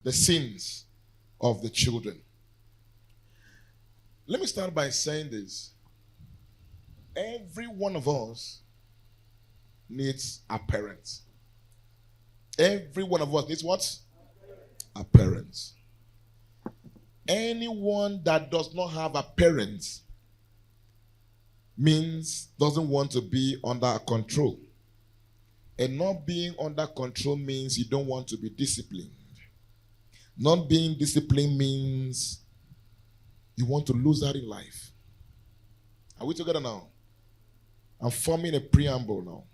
the sins of the children. Let me start by saying this. Every one of us needs a parent. Every one of us needs what? A parent. Anyone that does not have a parent means doesn't want to be under control. And not being under control means you don't want to be disciplined. Not being disciplined means you want to lose out in life. Are we together now? I'm forming a preamble now.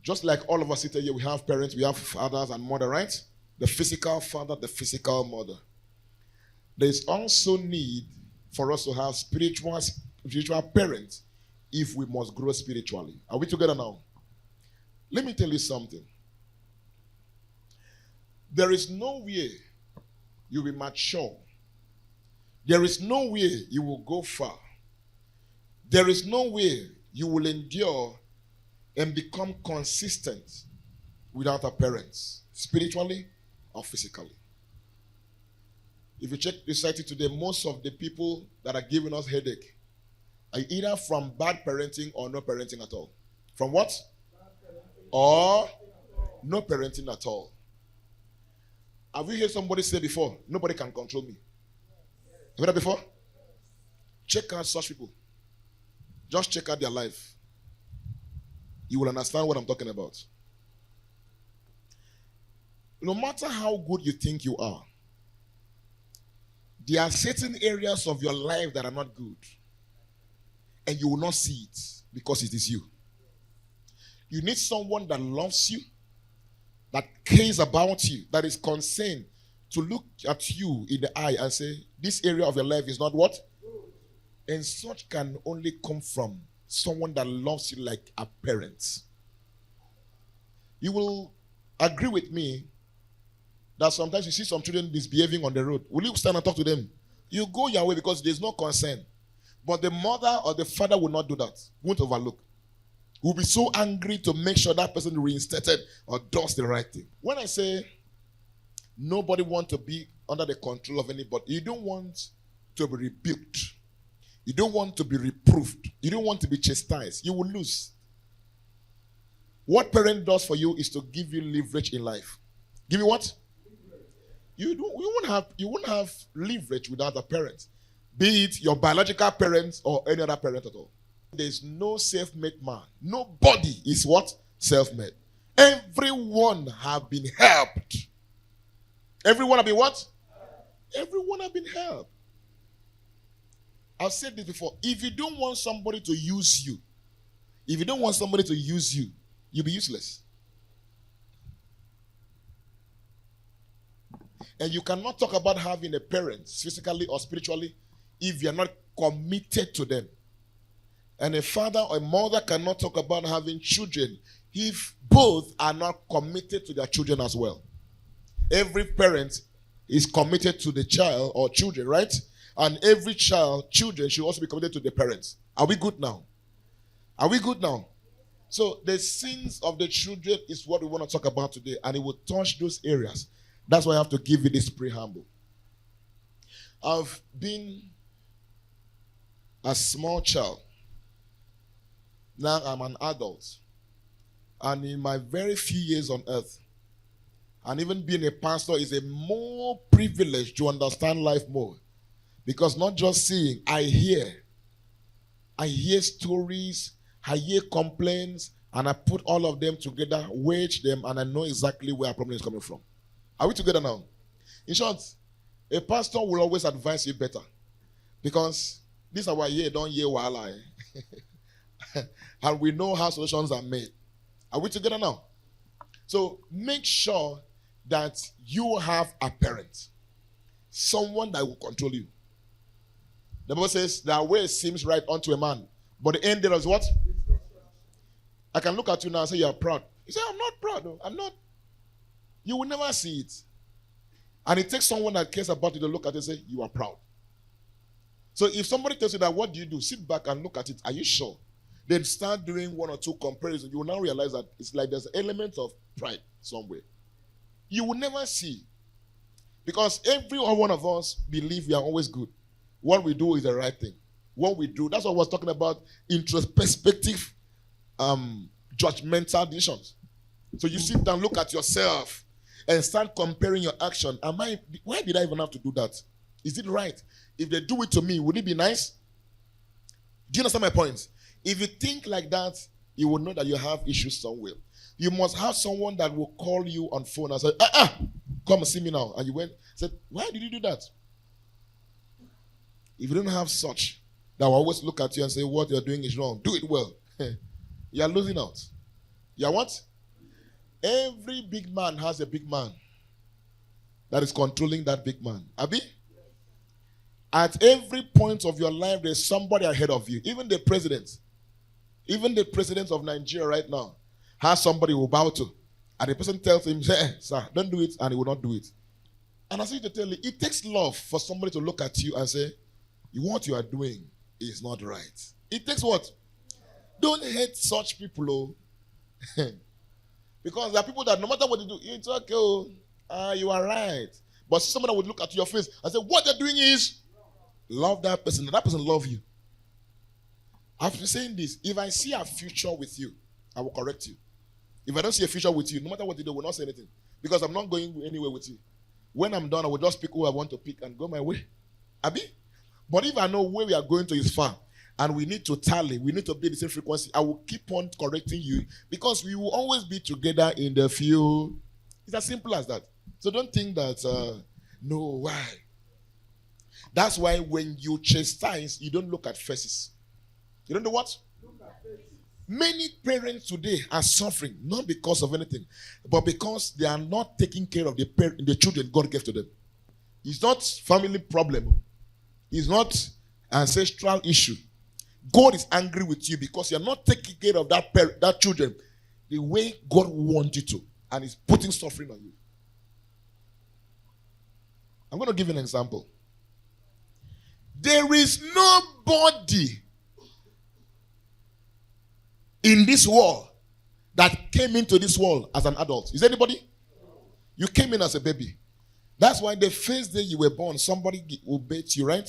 Just like all of us sit here, we have parents, we have fathers and mother, right? The physical father, the physical mother. There is also need for us to have spiritual parents if we must grow spiritually. Are we together now? Let me tell you something. There is no way you will mature. There is no way you will go far. There is no way you will endure and become consistent without a parents, spiritually or physically. If you check the society today, most of the people that are giving us headache are either from bad parenting or no parenting at all. From what? Or no parenting at all. Have you heard somebody say before, nobody can control me? Have you heard that before? Check out such people. Just check out their life. You will understand what I'm talking about. No matter how good you think you are, there are certain areas of your life that are not good. And you will not see it because it is you. You need someone that loves you, that cares about you, that is concerned to look at you in the eye and say, this area of your life is not what? And such can only come from someone that loves you like a parent. You will agree with me that sometimes you see some children misbehaving on the road. Will you stand and talk to them? You go your way because there's no concern. But the mother or the father will not do that. Won't overlook. Will be so angry to make sure that person reinstated or does the right thing. When I say nobody wants to be under the control of anybody, you don't want to be rebuked. You don't want to be reproved. You don't want to be chastised. You will lose. What parent does for you is to give you leverage in life. Give you what? You won't have leverage without a parent. Be it your biological parents or any other parent at all. There's no self-made man. Nobody is what? Self-made. Everyone have been helped. Everyone have been what? Everyone have been helped. I've said this before. If you don't want somebody to use you, you'll be useless. And you cannot talk about having a parent, physically or spiritually, if you're not committed to them. And a father or a mother cannot talk about having children if both are not committed to their children as well. Every parent is committed to the child or children, right? And every children should also be committed to the parents. Are we good now? Are we good now? So the sins of the children is what we want to talk about today, and it will touch those areas. That's why I have to give you this preamble. I've been a small child. Now I'm an adult. And in my very few years on earth, and even being a pastor is a more privilege to understand life more. Because not just seeing, I hear stories, I hear complaints, and I put all of them together, wage them, and I know exactly where our problem is coming from. Are we together now? In short, a pastor will always advise you better. Because this is our year, don't hear wahala. And we know how solutions are made. Are we together now? So make sure that you have a parent. Someone that will control you. The Bible says, their way seems right unto a man, but the end there is what? I can look at you now and say, you're proud. You say, I'm not proud. No, I'm not. You will never see it. And it takes someone that cares about you to look at it and say, you are proud. So if somebody tells you that, what do you do? Sit back and look at it. Are you sure? Then start doing one or two comparisons. You will now realize that it's like there's an element of pride somewhere. You will never see. Because every one of us believe we are always good. What we do is the right thing. What we do, that's what I was talking about, introspective, judgmental decisions. So you sit down, look at yourself, and start comparing your action. Why did I even have to do that? Is it right? If they do it to me, would it be nice? Do you understand my point? If you think like that, you will know that you have issues somewhere. You must have someone that will call you on phone and say, come and see me now. And you went, said, why did you do that? If you don't have such, that will always look at you and say, what you're doing is wrong. Do it well. You are losing out. You are what? Every big man has a big man that is controlling that big man. Abi? At every point of your life, there's somebody ahead of you. Even the president of Nigeria right now has somebody who will bow to. And the person tells him, hey, sir, don't do it, and he will not do it. And I say to tell you, it takes love for somebody to look at you and say, what you are doing is not right. It takes what? Don't hate such people, oh. Because there are people that no matter what they do, it's okay, you are right. But somebody would look at your face and say, what they're doing is love that person. That person love you. After saying this, if I see a future with you, I will correct you. If I don't see a future with you, no matter what you do, I will not say anything. Because I'm not going anywhere with you. When I'm done, I will just pick who I want to pick and go my way. Abi? But if I know where we are going to is far, and we need to tally, we need to be the same frequency, I will keep on correcting you because we will always be together in the few. It's as simple as that. So don't think that, no, why? That's why when you chastise, you don't look at faces. You don't know what? Many parents today are suffering, not because of anything, but because they are not taking care of the children God gave to them. It's not family problem. It's not ancestral issue. God is angry with you because you're not taking care of that children the way God wants you to, and He's putting suffering on you. I'm going to give you an example. There is nobody in this world that came into this world as an adult. Is anybody? You came in as a baby. That's why the first day you were born, somebody will bathe you, right?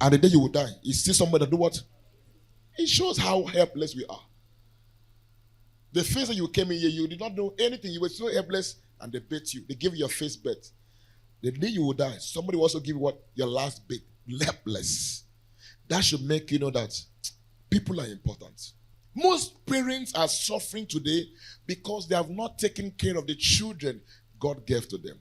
And the day you will die, is still somebody that do what? It shows how helpless we are. The first day you came in here, you did not know anything. You were so helpless, and they bathed you. They gave you your first birth. The day you will die, somebody will also give you what? Your last bit. Helpless. That should make you know that people are important. Most parents are suffering today because they have not taken care of the children God gave to them.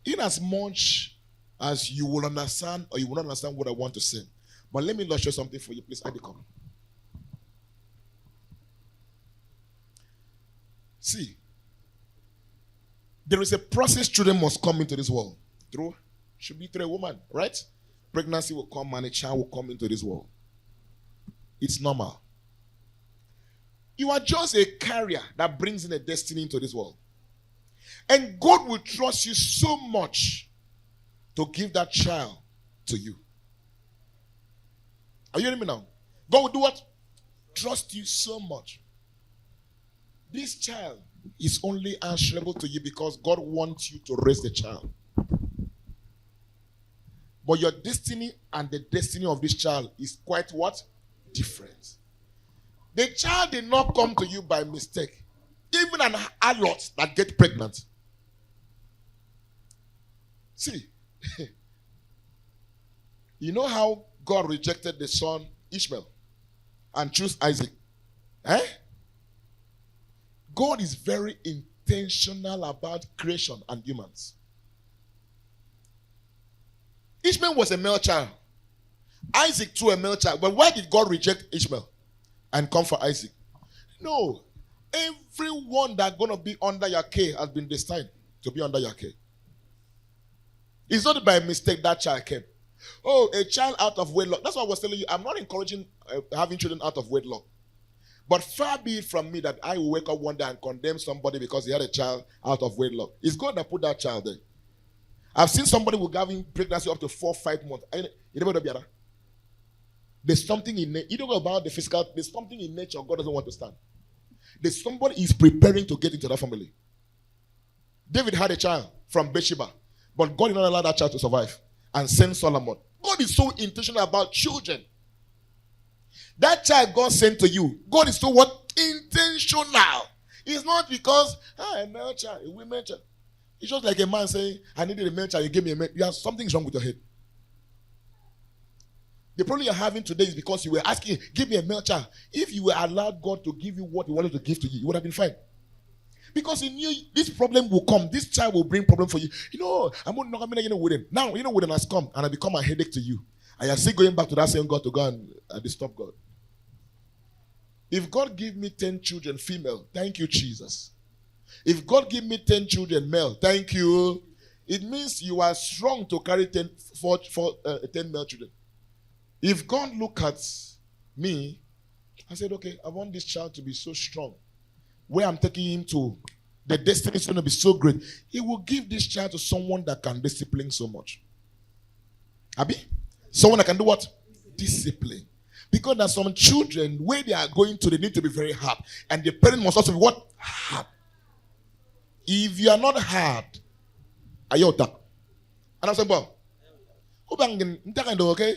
In as much as you will understand or you will not understand what I want to say. But let me illustrate something for you. Please, Adi, come. See, there is a process children must come into this world. Should be through a woman, right? Pregnancy will come and a child will come into this world. It's normal. You are just a carrier that brings in a destiny into this world. And God will trust you so much to give that child to you. Are you hearing me now? God will do what? Trust you so much. This child is only answerable to you because God wants you to raise the child. But your destiny and the destiny of this child is quite what? Different. The child did not come to you by mistake. Even an adult that gets pregnant. See, you know how God rejected the son Ishmael and chose Isaac? God is very intentional about creation and humans. Ishmael was a male child. Isaac too a male child. But why did God reject Ishmael and come for Isaac? No. Everyone that's going to be under your care has been destined to be under your care. It's not by mistake that child came. Oh, a child out of wedlock. That's what I was telling you. I'm not encouraging having children out of wedlock. But far be it from me that I will wake up one day and condemn somebody because he had a child out of wedlock. It's God that put that child there. I've seen somebody who gave him pregnancy up to 4 or 5 months. You never know. There's something in nature. You don't know about the physical. There's something in nature God doesn't want to stand. There's somebody is preparing to get into that family. David had a child from Bathsheba, but God did not allow that child to survive and send Solomon. God is so intentional about children. That child God sent to you, God is so what? Intentional. It's not because a male child, a women child. It's just like a man saying, I needed a male child, you gave me a male. You have something's wrong with your head. The problem you're having today is because you were asking, give me a male child. If you were allowed God to give you what he wanted to give to you, you would have been fine. Because he knew this problem will come. This child will bring problem for you. I'm not going to wooden. Now, wooden has come and I become a headache to you. And you're still going back to that same God to go and disturb God. If God give me 10 children female, thank you, Jesus. If God give me 10 children male, thank you. It means you are strong to carry 10 male children. If God look at me, I said, okay, I want this child to be so strong. Where I'm taking him to, the destiny is going to be so great. He will give this child to someone that can discipline so much. Abi? Someone that can do what? Discipline. Because there's some children, where they are going to, they need to be very hard. And the parent must also be what? Hard. If you are not hard, are you that? And I'm saying, well, okay?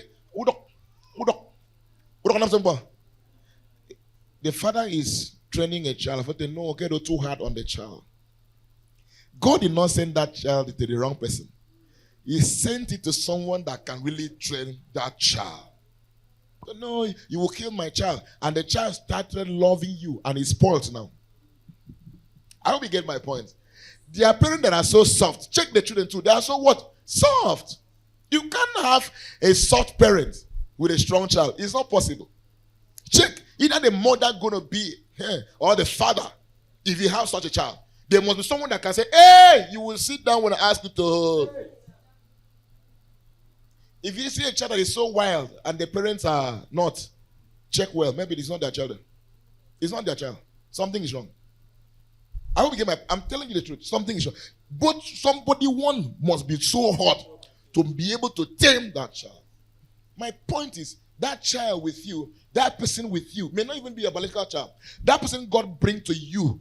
The father is training a child, but they know, okay, they're too hard on the child. God did not send that child to the wrong person. He sent it to someone that can really train that child. No, you will kill my child. And the child started loving you and he's spoiled now. I hope you get my point. There are parents that are so soft. Check the children too. They are so what? Soft. You can't have a soft parent with a strong child. It's not possible. Check. Either the mother going to be here or the father, if you have such a child. There must be someone that can say, hey, you will sit down when I ask you to. If you see a child that is so wild and the parents are not, check well. Maybe it's not their child. It's not their child. Something is wrong. I hope you get I'm telling you the truth. Something is wrong. But one must be so hot to be able to tame that child. My point is, that child with you, that person with you, may not even be a biological child. That person God bring to you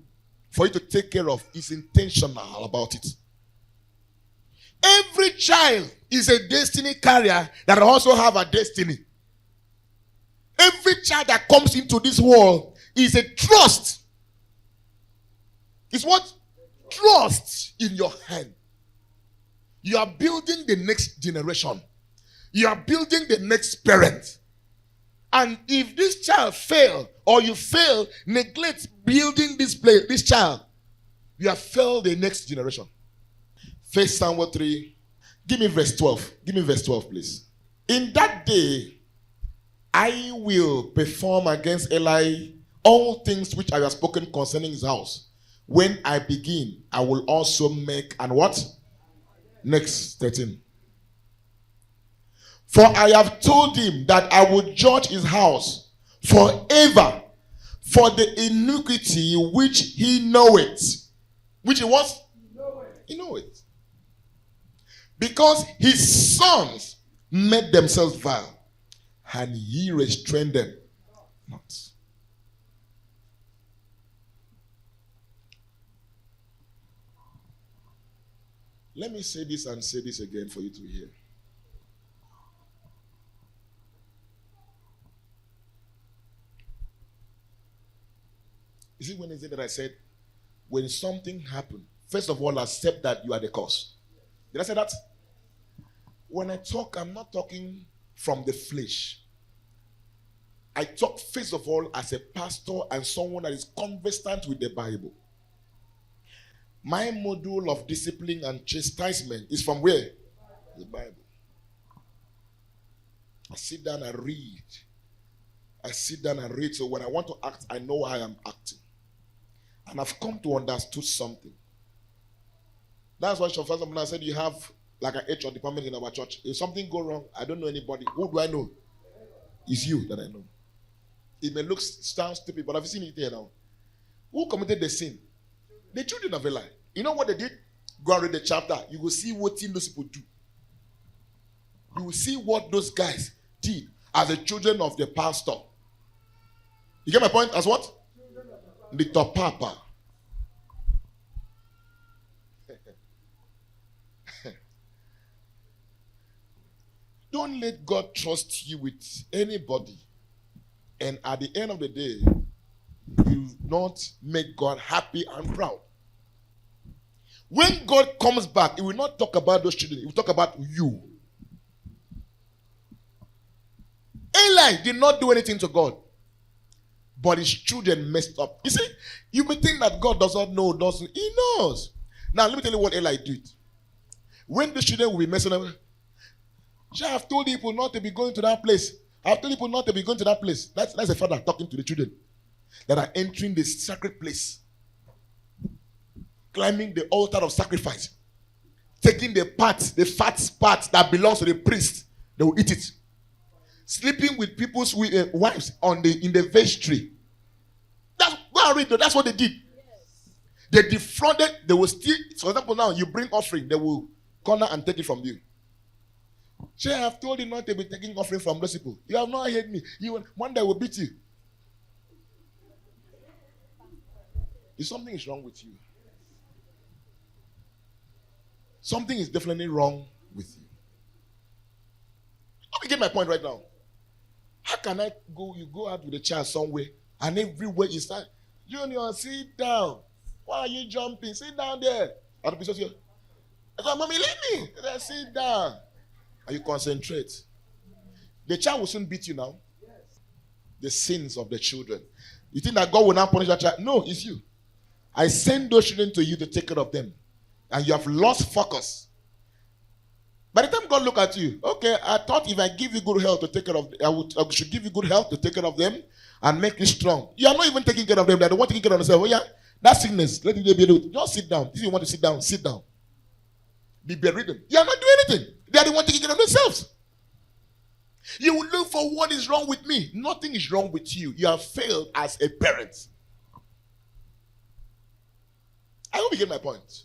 for you to take care of is intentional about it. Every child is a destiny carrier that also have a destiny. Every child that comes into this world is a trust. It's what? Trust in your hand. You are building the next generation. You are building the next parent. And if this child fail, or you fail, neglect building this child, you have failed the next generation. 1 Samuel 3. Give me verse 12. Give me verse 12, please. In that day, I will perform against Eli all things which I have spoken concerning his house. When I begin, I will also make and what? Next 13. For I have told him that I will judge his house forever for the iniquity which he knoweth. Which he was? He knoweth. Because his sons made themselves vile, and he restrained them not. Let me say this and say this again for you to hear. You see, when is it that I said, when something happened, first of all, accept that you are the cause. Did I say that? When I talk, I'm not talking from the flesh. I talk, first of all, as a pastor and someone that is conversant with the Bible. My module of discipline and chastisement is from where? The Bible. I sit down and read. So when I want to act, I know I am acting. And I've come to understand something. That's why I said you have like an HR department in our church. If something go wrong, I don't know anybody. Who do I know? It's you that I know. It may sound stupid, but I've seen it here now. Who committed the sin? The children of Eli. You know what they did? Go and read the chapter. You will see what those people do. You will see what those guys did as the children of the pastor. You get my point? As what? Little Papa. Don't let God trust you with anybody. And at the end of the day, you not make God happy and proud. When God comes back, he will not talk about those children. He will talk about you. Eli did not do anything to God, but his children messed up. You see, you may think that God does not know, doesn't. He knows. Now, let me tell you what Eli did. When the children will be messing up, I have told people not to be going to that place. I have told people not to be going to that place. That's a father talking to the children that are entering the sacred place, climbing the altar of sacrifice, taking the fat part that belongs to the priest. They will eat it. Sleeping with people's wives in the vestry. That's what they did. Yes. They defrauded. They will steal. For example, now you bring offering, they will corner and take it from you. I have told you not to be taking offering from those people. You have not heard me. One day will beat you. If something is wrong with you, something is definitely wrong with you. Let me get my point right now. How can I go? You go out with a child somewhere, and everywhere you start, Junior, sit down. Why are you jumping? Sit down there. Other people say, Mommy, leave me. Sit down. And you concentrate. The child will soon beat you now. The sins of the children. You think that God will now punish that child? No, it's you. I send those children to you to take care of them. And you have lost focus. By the time God look at you, okay, I thought if I give you good health to take care of, I should give you good health to take care of them and make you strong. You are not even taking care of them. They don't want to take care of themselves. Oh yeah, that sickness. Let them be able to just sit down. If you want to sit down, sit down. Be bedridden. You are not doing anything. They are the one taking care of themselves. You will look for what is wrong with me. Nothing is wrong with you. You have failed as a parent. I hope you get my point.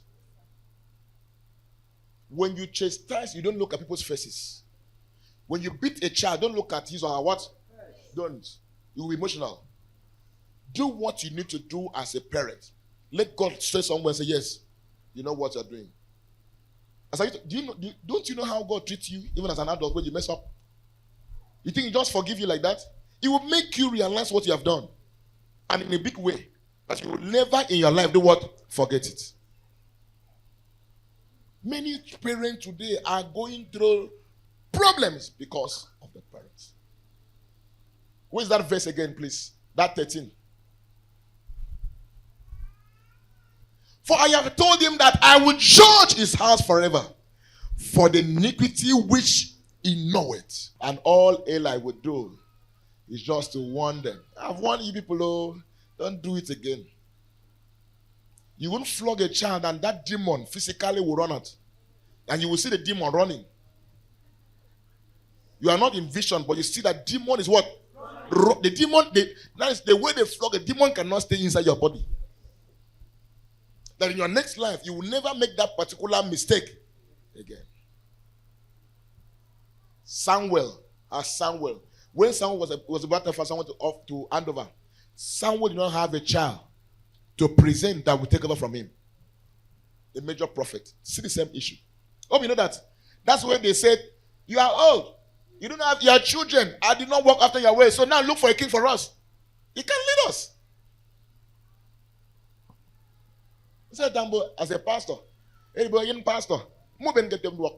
When you chastise, you don't look at people's faces. When you beat a child, don't look at his or her what? Don't. You will be emotional. Do what you need to do as a parent. Let God say somewhere and say, yes, you know what you're doing. Don't you know how God treats you even as an adult when you mess up? You think he just forgive you like that? It will make you realize what you have done. And in a big way. But you will never in your life do what? Forget it. Many parents today are going through problems because of the parents. Where's that verse again, please? That 13. For I have told him that I will judge his house forever for the iniquity which he knoweth. And all Eli would do is just to warn them. I've warned you people, oh, don't do it again. You won't flog a child and that demon physically will run out. And you will see the demon running. You are not in vision, but you see that demon is what? The demon, that is the way they flog a demon cannot stay inside your body. That in your next life, you will never make that particular mistake again. Samuel. When Samuel was about to for someone to hand over, Samuel did not have a child to present that will take over from him. A major prophet. See the same issue. Hope you know that. That's when they said, you are old. You don't have your children. I did not walk after your way. So now look for a king for us. He can lead us. He said, Dambo, as a pastor, anybody pastor, move and get them to work.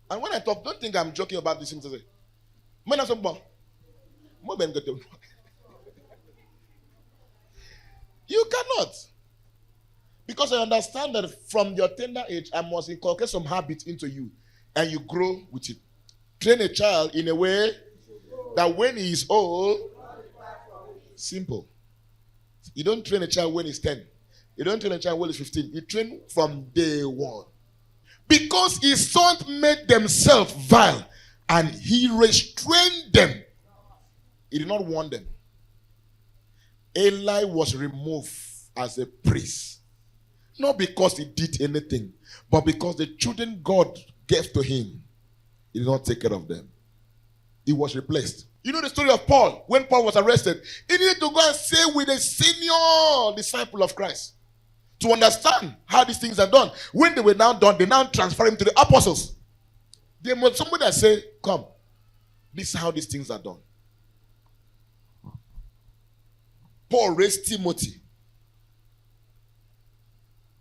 And when I talk, don't think I'm joking about these things. Move and get them to work. You cannot. Because I understand that from your tender age, I must inculcate some habits into you. And you grow with it. Train a child in a way that when he is old, simple. You don't train a child when he's 10. You don't train a child when he's 15. You train from day one. Because his sons made themselves vile. And he restrained them. He did not warn them. Eli was removed as a priest. Not because he did anything, but because the children God gave to him, he did not take care of them. He was replaced. You know the story of Paul. When Paul was arrested, he needed to go and stay with a senior disciple of Christ to understand how these things are done. When they were now done, they now transferred him to the apostles. There must somebody that say, come, this is how these things are done. Paul raised Timothy.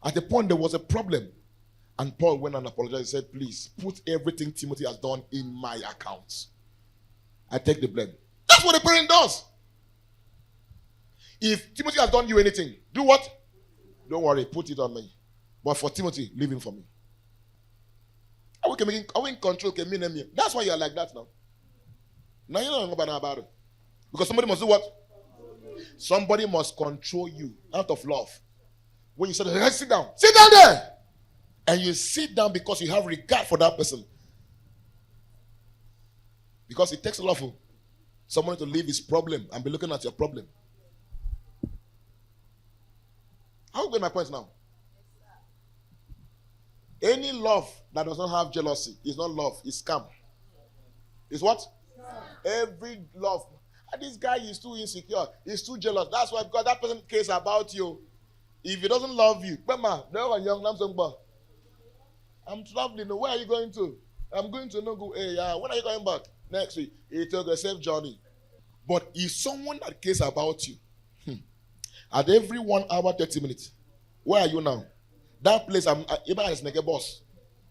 At the point there was a problem. And Paul went and apologized and said, please, put everything Timothy has done in my account. I take the blame. That's what a parent does. If Timothy has done you anything, do what? Don't worry, put it on me. But for Timothy, leave him for me. Are we in control? That's why you are like that now. Now you don't know about it. Because somebody must do what? Somebody must control you out of love. When you say, hey, sit down there. And you sit down because you have regard for that person. Because it takes a lot for someone to leave his problem and be looking at your problem. How get my point now? Any love that does not have jealousy is not love, it's scam. It's what? Every love. And this guy is too insecure, he's too jealous. That's why, because that person cares about you. If he doesn't love you, I'm traveling. Where are you going to? I'm going to Nogu. Hey, when are you going back? Next week. It took a safe journey. But if someone that cares about you, at every 1 hour, 30 minutes, where are you now? That place, I'm as a boss.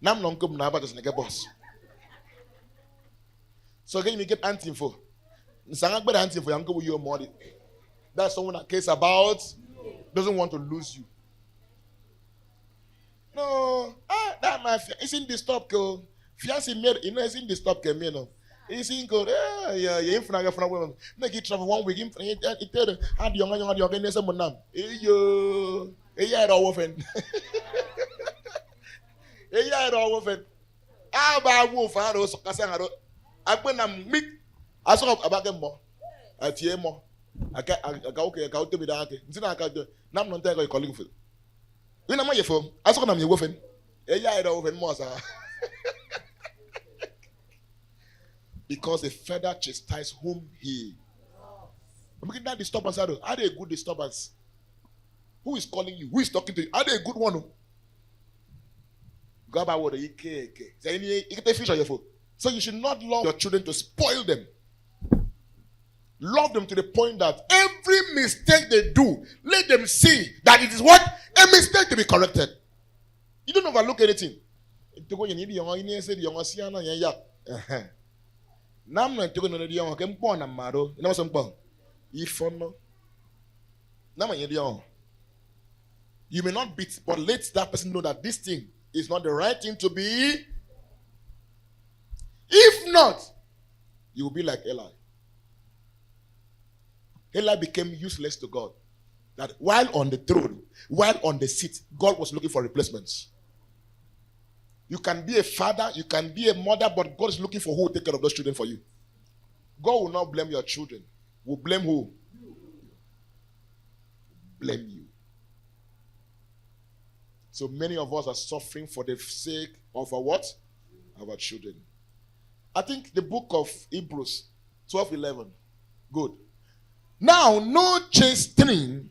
Nam non come now, but as a boss. So again, you get anti-info. Anti-info, I'm going with your money. That's someone that cares about, doesn't want to lose you. No, that my it's in the stop girl. Fiancé made, it's in the stop girl, you know. It's in good. Yeah, in front of women. Make it travel 1 week. It tell how the young organization monam. Yo, yeah, all often. Yeah, all often. Ba wolf aro so kasa aro. Agbe na meet. Aso abage mo. Atie mo. Aka okay, aka otebi da ake. Ntina aka do. Nam no nta ko calling for. We na ma ye fo. Aso na me wo fen. Yeah, all often mo sa. Because a feather chastise whom he. Look at that disturbance. Are they a good disturbance? Who is calling you? Who is talking to you? Are they a good one? Go about what you So you should not love your children to spoil them. Love them to the point that every mistake they do, let them see that it is what? A mistake to be corrected. You don't overlook anything. Nam na tuko no dia on kem pon na maro na so mpon ifono na ma dia. You may not beat, but let that person know that this thing is not the right thing to be. If not, you will be like Eli. Eli became useless to God. That while on the throne, while on the seat, God was looking for replacements. You can be a father, you can be a mother, but God is looking for who will take care of those children for you. God will not blame your children. Will blame who? Blame you. So many of us are suffering for the sake of our what? Our children. I think the book of Hebrews 12:11. Good. Now, no chastening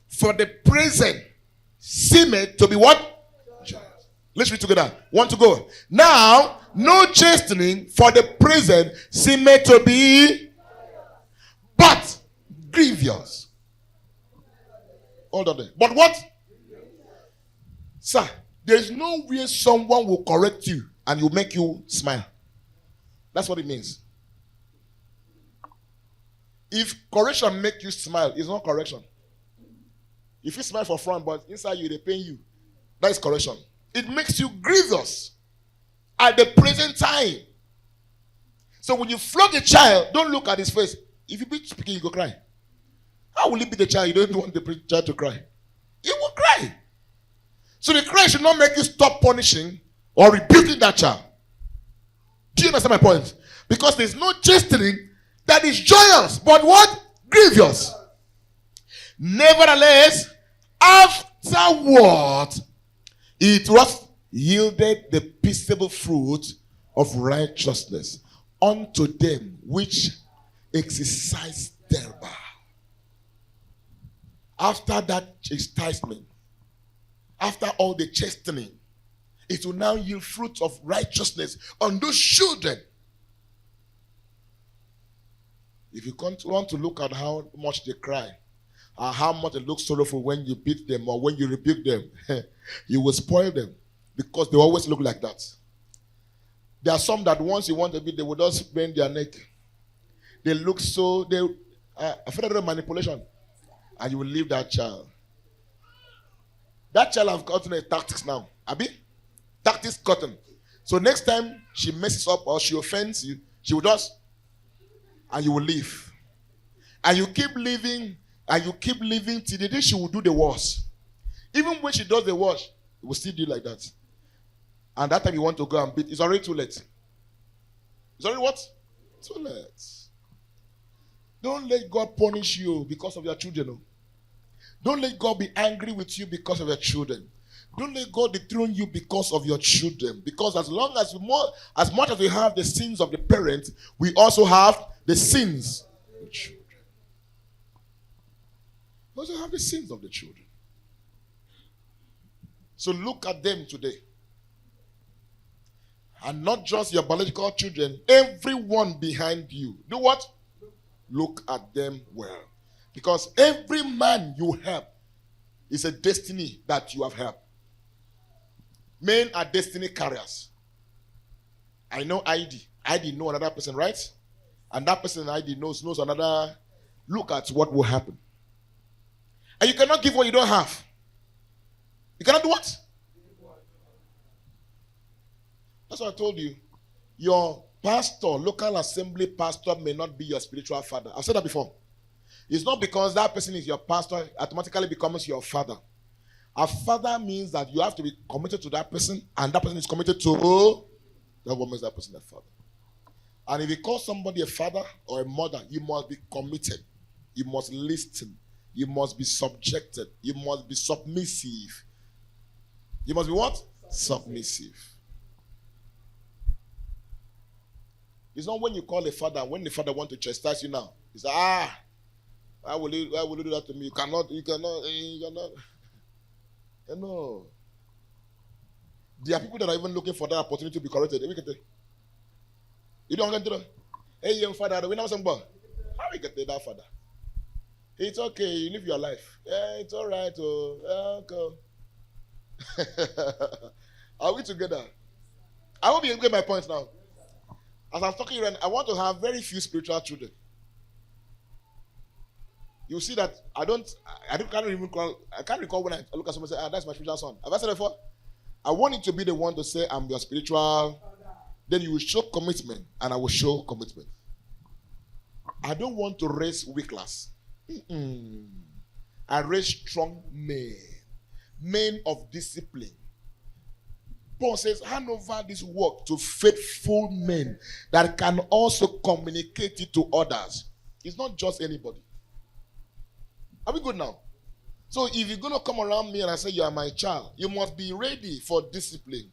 for the present seemeth to be what? Let's read together. Want to go? Now, no chastening for the present seemeth to be, but grievous. Hold on there. But what? Sir, there is no way someone will correct you and will make you smile. That's what it means. If correction make you smile, it's not correction. If you smile for front, but inside you, they pain you. That is correction. It makes you grievous at the present time. So when you flog a child, don't look at his face. If you beat speaking, you go cry. How will you beat the child? You don't want the child to cry. He will cry. So the cry should not make you stop punishing or rebuking that child. Do you understand my point? Because there's no chastening that is joyous, but what? Grievous. Nevertheless, afterward, it was yielded the peaceable fruit of righteousness unto them which exercise thereby. After that chastisement, after all the chastening, It will now yield fruit of righteousness on those children. If you want to look at how much they cry, or how much they look sorrowful when you beat them or when you rebuke them, you will spoil them, because they always look like that. There are some that once you want to beat, they will just bend their neck. They look so, afraid of manipulation, and you will leave that child. That child have gotten a tactics now. Abi? Tactics gotten. So next time she messes up or she offends you, she will just, and you will leave. And you keep living, and you keep living till the day she will do the worst. Even when she does the worst, it will still do like that. And that time you want to go and beat, it's already too late. It's already what? Too late. Don't let God punish you because of your children. No. Don't let God be angry with you because of your children. Don't let God dethrone you because of your children. Because as much as we have the sins of the parents, we also have the sins of the children. We also have the sins of the children. So look at them today. And not just your biological children, everyone behind you. Do what? Look at them well. Because every man you help is a destiny that you have helped. Men are destiny carriers. I know ID. ID know another person, right? And that person ID knows another. Look at what will happen. And you cannot give what you don't have. You cannot do what? That's what I told you. Your pastor, local assembly pastor, may not be your spiritual father. I've said that before. It's not because that person is your pastor, automatically becomes your father. A father means that you have to be committed to that person, and that person is committed to that what makes that person a father. And if you call somebody a father or a mother, you must be committed. You must listen. You must be subjected. You must be submissive. You must be what? Submissive. It's not when you call a father, when the father wants to chastise you now. It's why will you do that to me? You cannot. No. There are people that are even looking for that opportunity to be corrected. You don't get to hey, young father, we know somebody. How we get that father? It's okay, you live your life. Yeah, it's all right. Okay. Are we together? I hope you get my point now. As I'm talking, I want to have very few spiritual children. You see that I can't recall when I look at someone and say, that's my spiritual son. Have I said it before? I want it to be the one to say, I'm your spiritual. Then you will show commitment, and I will show commitment. I don't want to raise weaklers. I raise strong men of discipline. Paul says, hand over this work to faithful men that can also communicate it to others. It's not just anybody. Are we good now? So if you're going to come around me and I say you are my child, you must be ready for discipline.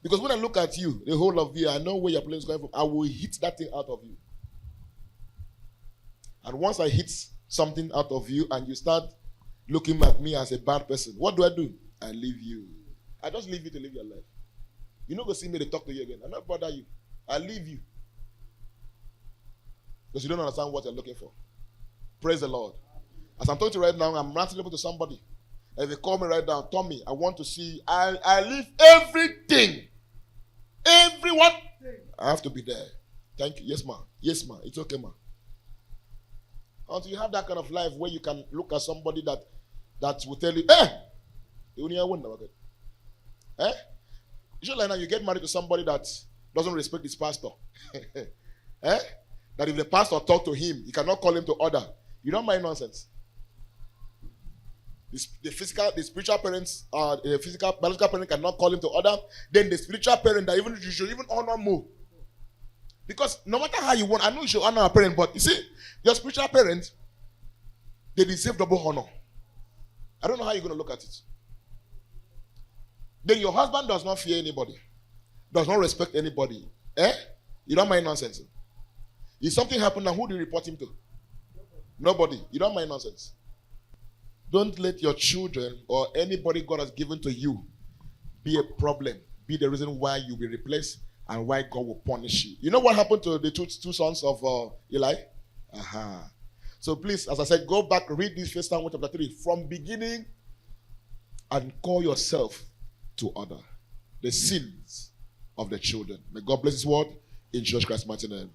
Because when I look at you, the whole of you, I know where your plane is going from. I will hit that thing out of you. And once I hit something out of you and you start looking at me as a bad person, what do? I leave you. I just leave you to live your life. You're not going to see me to talk to you again. I'm not bother you. I leave you. Because you don't understand what you're looking for. Praise the Lord. As I'm talking to you right now, I'm ranting to somebody. And if they call me right now, Tommy, I want to see, I leave everything. Everyone. I have to be there. Thank you. Yes, ma. Yes, ma. It's okay, ma. Until you have that kind of life where you can look at somebody that will tell you, you should like now you get married to somebody that doesn't respect his pastor. That if the pastor talk to him, he cannot call him to order. You don't mind nonsense. The spiritual parents, the biological parent cannot call him to order. Then the spiritual parent that you should even honor more. Because no matter how you want, I know you should honor a parent, but you see, your spiritual parents, they deserve double honor. I don't know how you're going to look at it. Then your husband does not fear anybody, does not respect anybody. You don't mind nonsense. If something happened now, who do you report him to? Nobody. You don't mind nonsense. Don't let your children or anybody God has given to you be a problem. be the reason why you'll be replaced and why God will punish you. You know what happened to the two sons of Eli? So please, as I said, go back, read this First Samuel chapter 3 from beginning and call yourself to order the sins of the children. May God bless His word in Jesus Christ's mighty name.